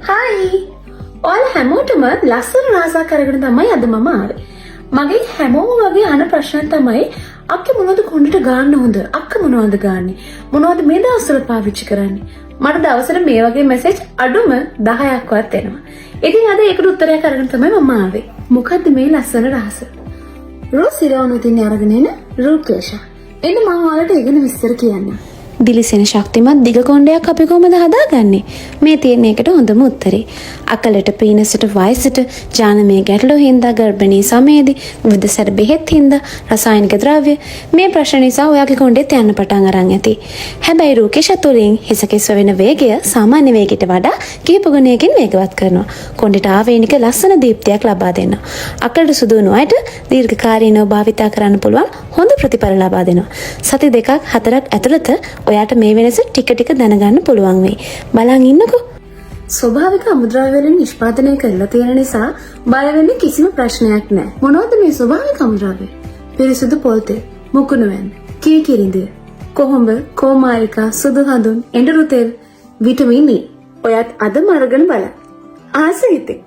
Hi. ඔයාලා හැමෝටම ලස්සන රාසා කරගෙන තමයි අද මම ආවේ. මගේ හැමෝම වගේ අහන ප්‍රශ්න තමයි අක්කේ මොනවද කොණ්ඩට ගන්න හොඳ? අක්ක මොනවද ගන්නෙ? මොනවද මේ දවස්වල පාවිච්චි කරන්නේ? මට දවසට මේ වගේ මැසේජ් අඩුම 10ක්වත් එනවා. ඉතින් අද ඒකට උත්තරයක් අරගෙන තමයි මම ආවේ. මොකද්ද මේ ලස්සන රහස? රෝස් ඉරවණු තින්නේ අරගෙන එන රූපේෂ. එන්න මම ඔයාලට ඉගෙන විස්තර කියන්නම්. දිලිසෙන ශක්තිමත් දිග කොණ්ඩයක් අපි කොහොමද හදාගන්නේ? මේ තියෙන එකට හොඳම උත්තරේ. අකලට පීනසට වයසට ජානමය ගැටලු හින්දා ගර්භණී සමයේදී විවිධ සැර බෙහෙත් හින්දා රසායනික ද්‍රව්‍ය මේ ප්‍රශ්න නිසා ඔයාගේ කොණ්ඩෙත් යන්න පටන් අරන් ඇති. හැබැයි රූකේෂ තුලින් හිසකෙස්ව වෙන වේගය සාමාන්‍ය වේගයට වඩා කිහිප ගුණයකින් වේගවත් කරනවා. කොණ්ඩෙට ආවේනික ලස්සන දීප්තියක් ලබා දෙනවා. අකලට සුදු වුණු අයට දීර්ඝකාලීනව භාවිතා කරන්න පුළුවන් හොඳ ප්‍රතිඵල ලබා දෙනවා. සති 2ක් 4ක් ඇතුළත ඔයාට මේ වෙනස ටික ටික දැනගන්න පුළුවන් වෙයි. බලන් ඉන්නකෝ. ස්වභාවික අමුද්‍රව්‍ය වලින් නිෂ්පාදනය කරලා තියෙන නිසා බය වෙන්න කිසිම ප්‍රශ්නයක් නැහැ. මොනවද මේ ස්වභාවික අමුද්‍රව්‍ය? පිරිසිදු පොල් තෙල්, මුකුණු වැන්න, කීකිරිඳිය, කොහොඹ, කෝමාරිකා, සුදු හඳුන්, එඬරු තෙල්, විටමින් E. ඔයත් අදම අරගෙන බලන්න. ආස හිතේ.